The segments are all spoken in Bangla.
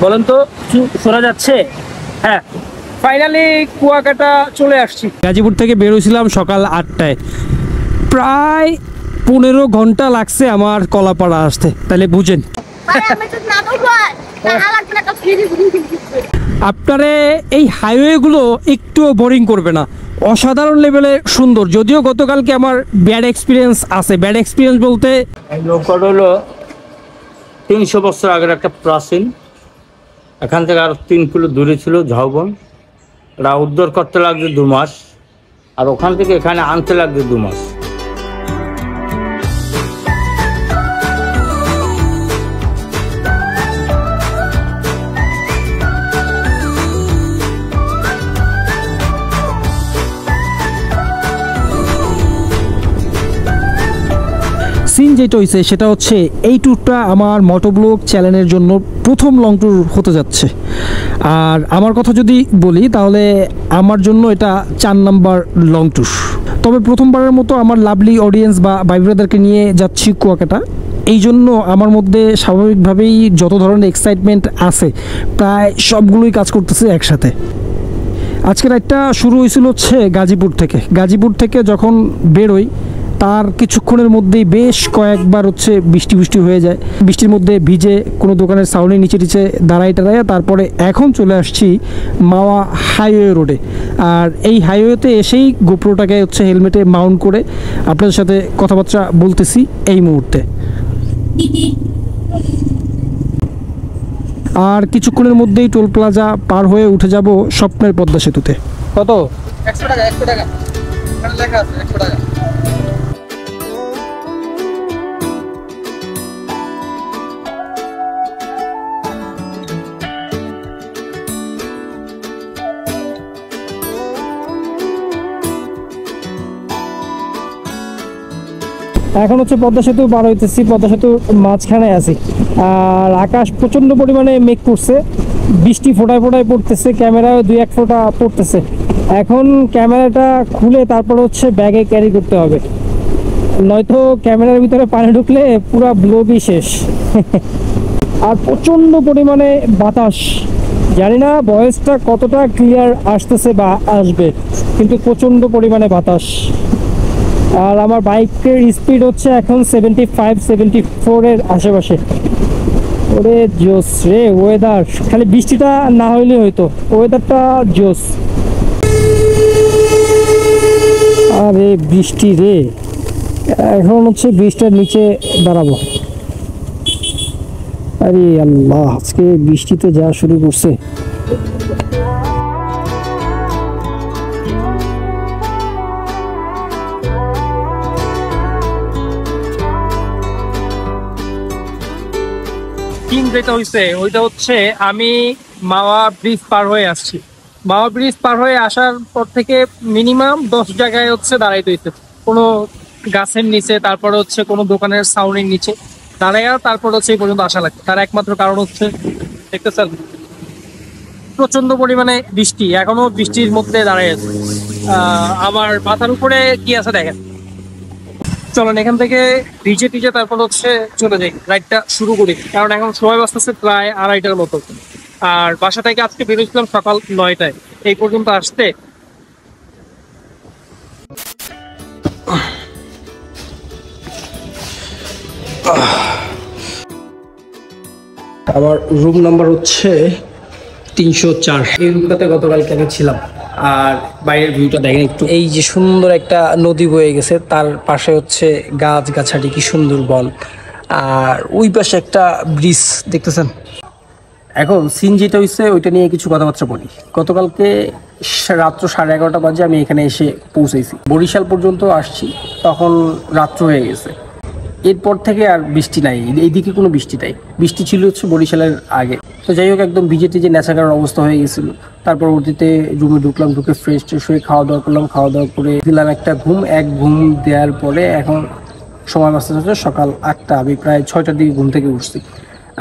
বলেন তো শোনা যাচ্ছে? হ্যাঁ, ফাইনালি কুয়াকাটা চলে আসছি। গাজীপুর থেকে বের হয়েছিলাম সকাল 8টায়, প্রায় 15 ঘন্টা লাগছে আমার কলাপাড়া আসতে, তাহলে বুঝেন। আপনারে এই হাইওয়েগুলো একটুও বোরিং করবে না, অসাধারণ লেভেলে সুন্দর। যদিও গতকালকে আমার ব্যাড এক্সপিরিয়েন্স আছে। ব্যাড এক্সপিরিয়েন্স বলতে নৌকাটা হলো 300 বছর আগের একটা প্রাচীন, এখান থেকে আর 3 কিলো দূরে ছিল ঝাউবন। ওরা উদ্ধার করতে লাগবে 2 মাস, আর ওখান থেকে এখানে আনতে লাগবে 2 মাস। সিন যেটা হয়েছে সেটা হচ্ছে এই ট্যুরটা আমার মোটোব্লগ চ্যানেলের জন্য প্রথম লং ট্যুর হতে যাচ্ছে। আর আমার কথা যদি বলি তাহলে আমার জন্য এটা 4 নাম্বার লং ট্যুর। তবে প্রথমবারের মতো আমার লাভলি অডিয়েন্স বা ভাই ব্রাদারকে নিয়ে যাচ্ছি কুয়াকাটা। এই জন্য আমার মধ্যে স্বাভাবিকভাবেই যত ধরনের এক্সাইটমেন্ট আছে প্রায় সবগুলোই কাজ করতেছে একসাথে। আজকের রাতটা শুরু হয়েছিল হচ্ছে গাজীপুর থেকে যখন বেরোই তার কিছুক্ষণের মধ্যেই বেশ কয়েকবার হচ্ছে বৃষ্টি হয়ে যায়। বৃষ্টির মধ্যে ভিজে কোনো দোকানের সাউন্ডের নিচে দাঁড়ায় তারপরে এখন চলে আসছি মাওয়া হাইওয়ে রোডে। আর এই হাইওয়েতে এসেই গোপ্রোটাকে হচ্ছে হেলমেটে মাউন্ট করে আপনাদের সাথে কথাবার্তা বলতেছি এই মুহূর্তে। আর কিছুক্ষণের মধ্যেই টোল প্লাজা পার হয়ে উঠে যাব স্বপ্নের পদ্মা সেতুতে। কত? 100 টাকা। এখানে লেখা আছে 100 টাকা। এখন হচ্ছে পদ্মা সেতু পার হইতেছি, পদ্মা সেতুর মাঝখানে আছি। আর আকাশ প্রচণ্ড পরিমাণে মেঘ করছে, বৃষ্টি ফোটায় পড়তেছে, ক্যামেরায় 2-1 ফোঁটা পড়তেছে। এখন ক্যামেরাটা খুলে তারপর হচ্ছে ব্যাগে ক্যারি করতে হবে, নয়তো ক্যামেরার ভিতরে পানি ঢুকলে পুরো ব্লগই শেষ। আর প্রচণ্ড পরিমাণে বাতাস, জানি না ভয়েসটা কতটা ক্লিয়ার আসতেছে বা আসবে, কিন্তু প্রচণ্ড পরিমাণে বাতাস। আর আমার বাইকের স্পিড হচ্ছে এখন 75-74 এর আশেপাশে। ওরে জোস রে ওয়েদার, খালি বৃষ্টিটা না হইলে হয়তো, ওয়েদারটা জোস। আরে বৃষ্টি রে, এখন হচ্ছে বৃষ্টির নিচে দাঁড়াবো। আরে আল্লাহ, আজকে বৃষ্টিতে যা শুরু করছে। যেটা হয়েছে ওইটা হচ্ছে আমি মাওয়া ব্রিজ পার হয়ে আসছি। মাওয়া ব্রিজ পার হয়ে আসার পর থেকে মিনিমাম 10 জায়গায় হচ্ছে দাঁড়াইতে হইছে, কোনো গাছের নিচে, তারপরে হচ্ছে কোনো দোকানের সাউন্ডের নিচে দাঁড়াইয়া তারপর হচ্ছে এই পর্যন্ত আসা লাগছে। তার একমাত্র কারণ হচ্ছে দেখতেছেন প্রচন্ড পরিমাণে বৃষ্টি, এখনো বৃষ্টির মধ্যে দাঁড়াই আছে। আমার মাথার উপরে কি আছে দেখেন। চলেন এখান থেকে ভিজে তারপর হচ্ছে চলে যাই, রাইডটা শুরু করি। কারণ এখন সময় বাঁচতেছে প্রায় 2:30টার মতো। আর বাসা থেকে আজকে বেরোছিলাম সকাল 9টায়, এই পর্যন্ত আসতে আমার রুম নাম্বার হচ্ছে 304। এই রুমটাতে গতকালকে আমি ছিলাম। আর বাইরের ভিউটা দেখেন একটু, এই যে সুন্দর একটা নদী বয়ে গেছে, তার পাশে হচ্ছে গাছগাছালি, কি সুন্দর বন। আর ওই পাশে একটা ব্রিজ দেখতেছেন। এখন সিন যেটা হয়েছে ওইটা নিয়ে কিছু কথাবার্তা বলি। গতকালকে রাত্র 11:30 বাজে আমি এখানে এসে পৌঁছেছি। বরিশাল পর্যন্ত আসছি, তখন রাত্র হয়ে গেছে। এরপর থেকে আর বৃষ্টি নাই, এইদিকে কোনো বৃষ্টি নাই। বৃষ্টি ছিল হচ্ছে বরিশালের আগে। তো যাই হোক, একদম ভিজে নেচাকার অবস্থা হয়ে গেছিলো। তার পরবর্তীতে রুমে ঢুকলাম, ঢুকে ফ্রেশ হয়ে খাওয়া দাওয়া করলাম। খাওয়া দাওয়া করে দিলাম একটা ঘুম। ঘুম দেওয়ার পরে এখন সময় বাঁচতে হচ্ছে সকাল 8টা। আমি প্রায় 6টার দিকে ঘুম থেকে উঠছি।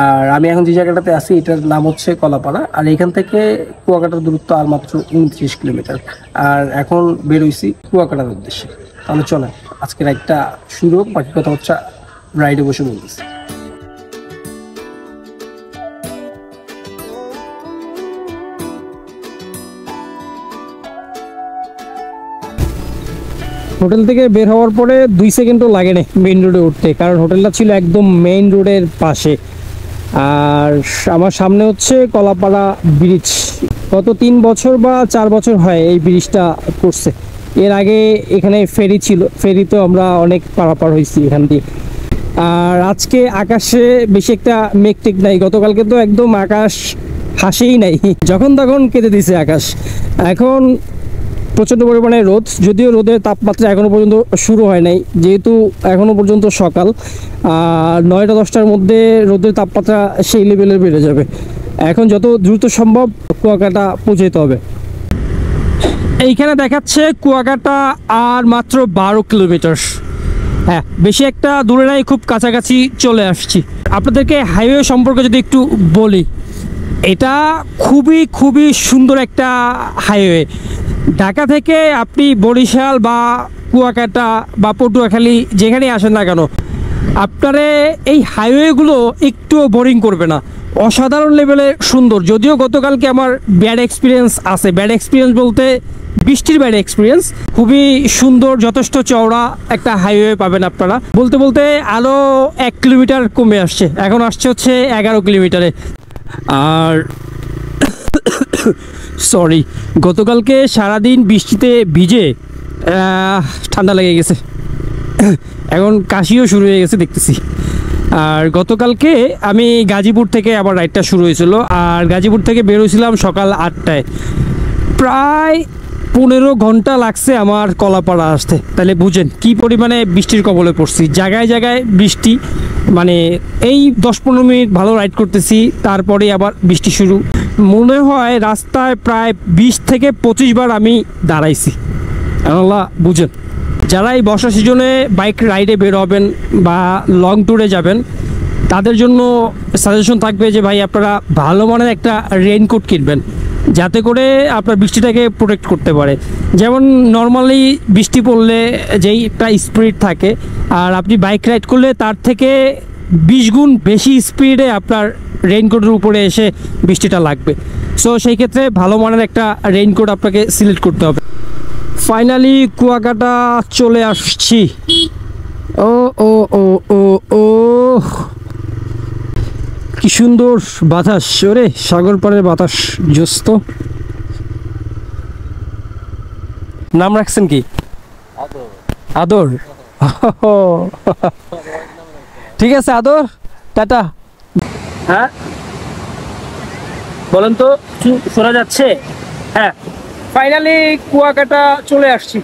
আর আমি এখন যে জায়গাটাতে আছি এটার নাম হচ্ছে কলাপাড়া। আর এখান থেকে কুয়াকাটার দূরত্ব আর মাত্র 29 কিলোমিটার। আর এখন বেরোইছি কুয়াকাটার উদ্দেশ্যে। তাহলে চলে আজকে রাইডটা শুরু হোক, বাকি কথা হচ্ছে রাইডে বসে বলতেছি। হোটেল থেকে বের হওয়ার পরে 2 সেকেন্ডও লাগে না মেইন রোডে উঠতে, কারণ হোটেলটা ছিল একদম মেইন রোডের পাশে। আর আমার সামনে হচ্ছে কলাপাড়া ব্রিজ। গত 3 বছর বা 4 বছর হয় এই ব্রিজটা করছে। এর আগে এখানে ফেরি ছিল, ফেরিতেও আমরা অনেক পারাপার হয়েছি এখান দিয়ে। আর আজকে আকাশে বেশি একটা মেঘ-টেক নাই, গতকালকে তো একদম আকাশ হাসেই নাই, যখন তখন কেটে দিছে আকাশ। এখন প্রচণ্ড পরিমাণে রোদ, যদিও রোদের তাপমাত্রা এখনও পর্যন্ত শুরু হয় নাই, যেহেতু এখনও পর্যন্ত সকাল। আর 9টা-10টার মধ্যে রোদের তাপমাত্রা সেই লেভেলের বেড়ে যাবে। এখন যত দ্রুত সম্ভব কুয়াকাটা পৌঁছাতে হবে। এইখানে দেখাচ্ছে কুয়াকাটা আর মাত্র 12 কিলোমিটার। হ্যাঁ, বেশি একটা দূরে নাই, খুব কাছাকাছি চলে আসছি। আপনাদেরকে হাইওয়ে সম্পর্কে যদি একটু বলি, এটা খুবই খুবই সুন্দর একটা হাইওয়ে। ঢাকা থেকে আপনি বরিশাল বা কুয়াকাটা বা পটুয়াখালী যেখানে আসেন না কেন, আপনারে এই হাইওয়েগুলো একটুও বোরিং করবে না, অসাধারণ লেভেলে সুন্দর। যদিও গতকালকে আমার ব্যাড এক্সপিরিয়েন্স আছে, ব্যাড এক্সপিরিয়েন্স বলতে বৃষ্টির ব্যাড এক্সপিরিয়েন্স। খুবই সুন্দর, যথেষ্ট চওড়া একটা হাইওয়ে পাবেন আপনারা। বলতে বলতে আরও 1 কিলোমিটার কমে আসছে, এখন আসছে হচ্ছে 11 কিলোমিটারে। আর সরি, গতকালকে সারাদিন বৃষ্টিতে ভিজে ঠান্ডা লেগে গেছে, এখন কাশিও শুরু হয়ে গেছে দেখতেছি। আর গতকালকে আমি গাজীপুর থেকে আবার রাইডটা শুরু হয়েছিল, আর গাজীপুর থেকে বেরোছিলাম সকাল 8টায়। প্রায় 15 ঘন্টা লাগছে আমার কলাপাড়া আসতে। তাহলে বুঝেন কি পরিমাণে বৃষ্টির কবলে পড়ছি, জায়গায় জায়গায় বৃষ্টি। মানে এই 10-15 মিনিট ভালো রাইড করতেছি, তারপরে আবার বৃষ্টি শুরু। মনে হয় রাস্তায় প্রায় 20 থেকে 25 বার আমি দাঁড়াইছি। আল্লাহ বুঝেন, যারা এই বর্ষা সিজনে বাইক রাইডে বের হবেন বা লং ট্যুরে যাবেন, তাদের জন্য সাজেশন থাকবে যে ভাই আপনারা ভালো মানের একটা রেইনকোট কিনবেন, যাতে করে আপনার বৃষ্টিটাকে প্রোটেক্ট করতে পারে। যেমন নর্মালি বৃষ্টি পড়লে যেই একটা স্পিড থাকে, আর আপনি বাইক রাইড করলে তার থেকে 20 গুণ বেশি স্পিডে আপনার রেইনকোটের উপরে এসে বৃষ্টিটা লাগবে। সো সেই ক্ষেত্রে ভালো মানের একটা রেইনকোট আপনাকে সিলেক্ট করতে হবে। ফাইনালি কুয়াকাটা চলে আসছি। ও ও ও ও ও কি সুন্দর বাতাস, ওরে সাগর পাড়ের বাতাস, জোস্ত। নাম রাখছেন কি? আদর। ঠিক আছে আদর, টাটা। হ্যাঁ বলেন তো, শোনা যাচ্ছে? হ্যাঁ, ফাইনালি কুয়াকাটা চলে আসছি।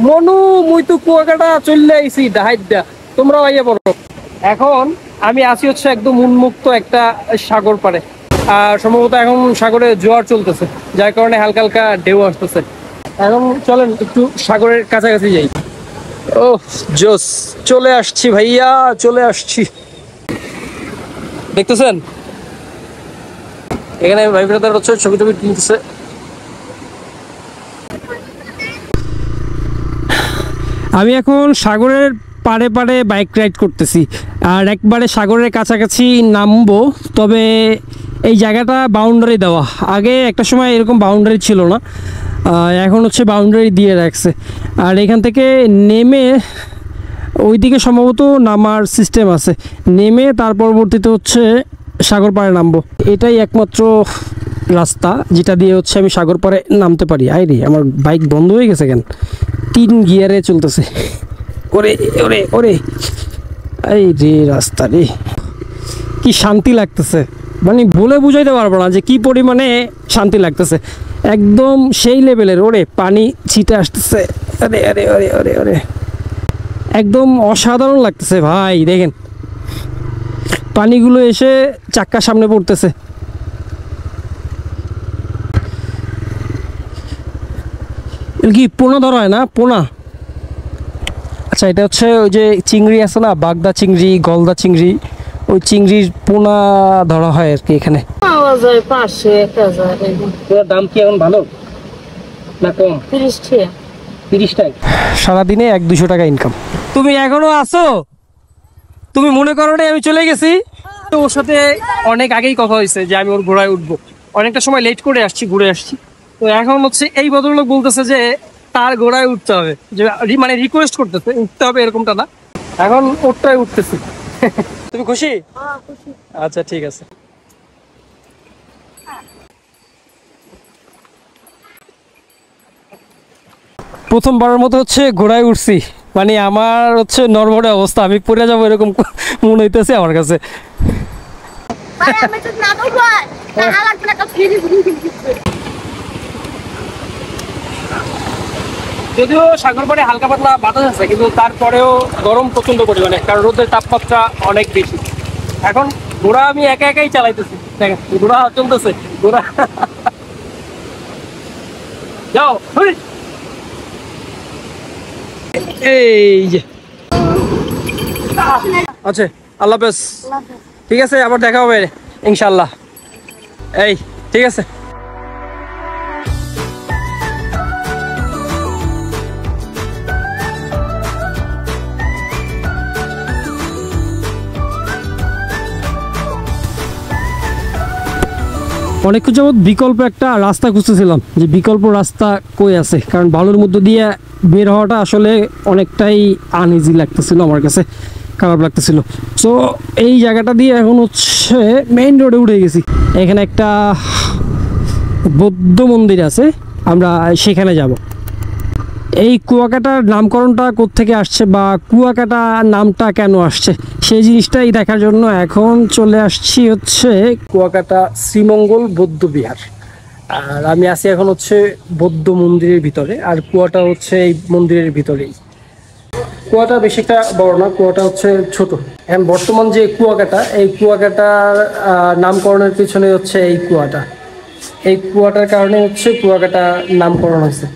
মনু মুই তো কুয়াকাটা চলে আইছি ডাহাইডা, তোমরাও আইয়া পড়ো। এখন আমি আসি হচ্ছে একদম উন্মুক্ত একটা সাগর পাড়ে, আর সম্ভবত এখন সাগরে জোয়ার চলতেছে, যার কারণে হালকা হালকা ঢেউ আসতেছে। এখন চলেন একটু সাগরের কাছাকাছি যাই। ও জোস, চলে আসছি ভাইয়া, চলে আসছি। দেখতেছেন এখানে ভাই ব্রাদার হচ্ছে ছবি টবি তুলতেছে। আমি এখন সাগরের পাড়ে পাড়ে বাইক রাইড করতেছি, আর একবারে সাগরের কাছাকাছি নামবো। তবে এই জায়গাটা বাউন্ডারি দেওয়া, আগে একটা সময় এরকম বাউন্ডারি ছিল না, এখন হচ্ছে বাউন্ডারি দিয়ে রাখছে। আর এখান থেকে নেমে ওইদিকে সম্ভবত নামার সিস্টেম আছে, নেমে তার পরবর্তীতে হচ্ছে সাগর পাড়ে নামবো। এটাই একমাত্র রাস্তা যেটা দিয়ে হচ্ছে আমি সাগর পাড়ে নামতে পারি। আইরে আমার বাইক বন্ধ হয়ে গেছে কেন, 3 গিয়ারে চলতেছে। ওরে ওরে ওরে, এই রে রাস্তা রে, কি শান্তি লাগতেছে, মানে বলে বুঝাইতে পারবো না যে কি পরিমাণে শান্তি লাগতেছে। একদম সেই লেভেলের। ওরে পানি ছিটে আসতেছে, আরে আরে আরে আরে আরে, একদম অসাধারণ লাগতেছে ভাই। দেখেন পানিগুলো এসে চাক্কার সামনে পড়তেছে। কি পোনা ধরা হয় না? পোনা, আচ্ছা এটা হচ্ছে ওই যে চিংড়ি আছে না, বাগদা চিংড়ি, গলদা চিংড়ি, ওই চিংড়ির পোনা ধরা হয় আর কি এখানে। দাম কি এখন ভালো না কম? 30 টাকা। সারাদিনে 100-200 টাকা ইনকাম। তুমি এখনো আছো? তুমি মনে করো না আমি চলে গেছি? তো ওর সাথে অনেক আগেই কথা হয়েছে যে আমি ওর ঘোড়ায় উঠবো, অনেকটা সময় লেট করে আসছি, ঘুরে আসছি। তো এখন হচ্ছে এই ভদ্রলোক বলতেছে যে তার ঘোড়ায় উঠতে হবে, যে মানে রিকোয়েস্ট করতেছে উঠতে হবে এরকমটা না, এখন ওরটাই উঠতেছি। তুমি খুশি? আচ্ছা ঠিক আছে। প্রথমবারের মতো হচ্ছে ঘোড়ায় উঠছি, মানে আমার হচ্ছে নড়বড়ে অবস্থা, আমি পড়ে যাবো এরকম মনে হইতেছে আমার কাছে। যদিও সাগর পাড়ে হালকা পাতলা বাতাস আছে, কিন্তু তারপরেও গরম প্রচন্ড পরিমাণে, কারণ রোদের তাপমাত্রা অনেক বেশি। এখন ঘোড়া আমি একা একাই চালাইতেছি, দেখেন ঘোড়া চলতেছে, ঘোড়া যাও। এই যে আচ্ছা, আল্লাহ হাফেজ। ঠিক আছে, আবার দেখা হবে ইনশাল্লাহ। এই ঠিক আছে। অনেকক্ষণ যাবৎ বিকল্প একটা রাস্তা খুঁজতেছিলাম, যে বিকল্প রাস্তা কই আছে, কারণ বালুর মধ্য দিয়ে বের হওয়াটা আসলে অনেকটাই আনইজি লাগতেছিল, আমার কাছে খারাপ লাগতেছিল। সো এই জায়গাটা দিয়ে এখন হচ্ছে মেইন রোডে উঠে গেছি। এখানে একটা বৌদ্ধ মন্দির আছে, আমরা সেখানে যাব। এই কুয়াকাটার নামকরণটা কোত্থেকে আসছে বা কুয়াকাটা নামটা কেন আসছে, সেই জিনিসটাই দেখার জন্য এখন চলে আসছি হচ্ছে কুয়াকাটা শ্রীমঙ্গল বৌদ্ধ বিহার। আর আমি আছি এখন হচ্ছে বৌদ্ধ মন্দিরের ভিতরে, আর কুয়াটা হচ্ছে এই মন্দিরের ভিতরেই। কুয়াটা বেশি একটা বড় না, কুয়াটা হচ্ছে ছোট। এখন বর্তমান যে কুয়াকাটা, এই কুয়াকাটার নামকরণের পিছনে হচ্ছে এই কুয়াটা, এই কুয়াটার কারণে হচ্ছে কুয়াকাটা নামকরণ হয়েছে।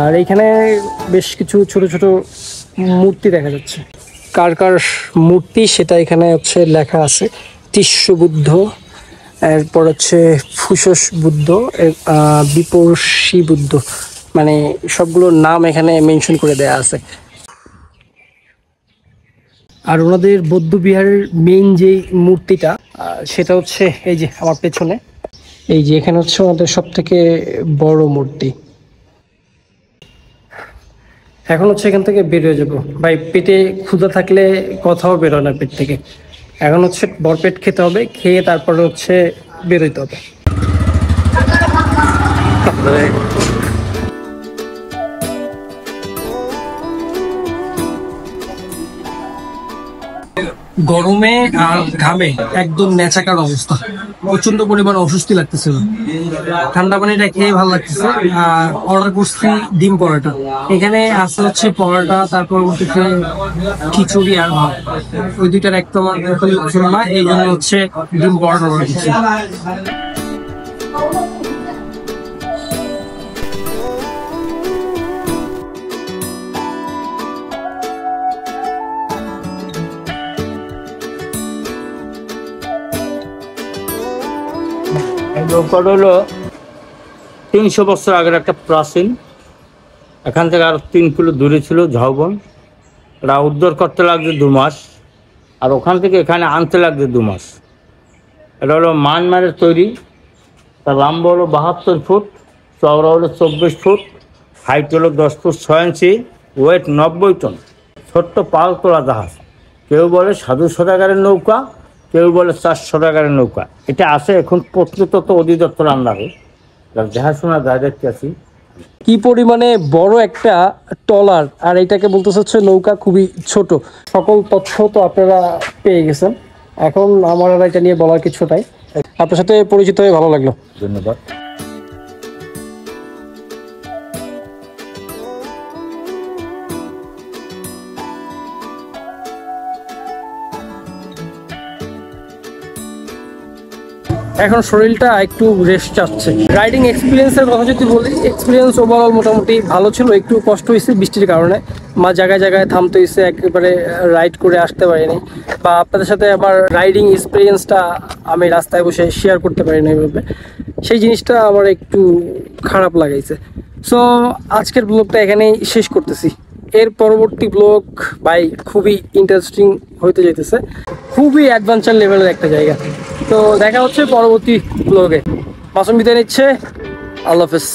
আর এখানে বেশ কিছু ছোট ছোট মূর্তি দেখা যাচ্ছে, কার কার মূর্তি সেটা এখানে হচ্ছে লেখা আছে। তিস্য বুদ্ধ, এরপর হচ্ছে ফুসস বুদ্ধ, বিপর্ষী বুদ্ধ, মানে সবগুলোর নাম এখানে মেনশন করে দেয়া আছে। আর ওনাদের বৌদ্ধ বিহারের মেইন যে মূর্তিটা, সেটা হচ্ছে এই যে আমার পেছনে, এই যে এখানে হচ্ছে ওনাদের সব থেকে বড় মূর্তি। এখন হচ্ছে এখান থেকে বের হয়ে যাবো ভাই, পেটে ক্ষুধা থাকলে কথাও বেরোয় না পেট থেকে। এখন হচ্ছে ভরপেট খেতে হবে, খেয়ে তারপরে হচ্ছে বেরোইতে হবে। গরমে আর ঘামে একদম নেচাকার অবস্থা, প্রচন্ড পরিমাণ অস্বস্তি লাগতেছিল। ঠান্ডা পানিটা খেয়ে ভালো লাগতেছে। আর অর্ডার করছি ডিম পরোটা, এখানে আছে হচ্ছে পরোটা, তারপর হচ্ছে খিচুড়ি আর ভাত, ওই দুইটার একদম আমার পছন্দ না, এই জন্য হচ্ছে ডিম পরোটা অর্ডার করছি। নৌকাটা হলো 300 বছর আগের একটা প্রাচীন, এখান থেকে আর 3 কিলো দূরে ছিল ঝাউবন। এটা উদ্ধার করতে লাগছে 2 মাস, আর ওখান থেকে এখানে আনতে লাগছে 2 মাস। এটা হলো মায়ানমারের তৈরি, তার লম্বা হলো 72 ফুট, চওড়া হলো 24 ফুট, হাইট হলো 10 ফুট 6 ইঞ্চি, ওয়েট 90 টন। ছোট্ট পাল তোলা জাহাজ, কেউ বলে 700 সদাগরের নৌকা, কেউ বলে 400 সদাগরের নৌকা। এটা আছে এখন প্রত্নতত্ত্ব অধিদপ্তর আন্ডারে, দেখাশোনা যায় দেখতে আছি। কি পরিমাণে বড় একটা ট্রলার, আর এটাকে বলতেছে হচ্ছে নৌকা, খুবই ছোট। সকল তথ্য তো আপনারা পেয়ে গেছেন, এখন আমার আর এটা নিয়ে বলার কিছু নাই। আপনার সাথে পরিচিত হয়ে ভালো লাগলো, ধন্যবাদ। এখন শরীরটা একটু রেস্ট চাচ্ছে। রাইডিং এক্সপিরিয়েন্সের কথা যদি বলি, এক্সপিরিয়েন্স ওভারঅল মোটামুটি ভালো ছিল। একটু কষ্ট হয়েছে বৃষ্টির কারণে, জায়গায় জায়গায় থামতে হয়েছে, একেবারে রাইড করে আসতে পারিনি, বা আপনাদের সাথে আমার রাইডিং এক্সপিরিয়েন্সটা আমি রাস্তায় বসে শেয়ার করতে পারিনি এইভাবে, সেই জিনিসটা আমার একটু খারাপ লাগাইছে। সো আজকের ব্লগটা এখানেই শেষ করতেছি। এর পরবর্তী ব্লগ ভাই খুবই ইন্টারেস্টিং হইতে যাইতেছে। খুবই অ্যাডভেঞ্চার লেভেলের একটা জায়গা। তো দেখা হচ্ছে পরবর্তী ব্লগে। মাসুম বিদায় নিচ্ছে, আল্লাহ হাফেজ।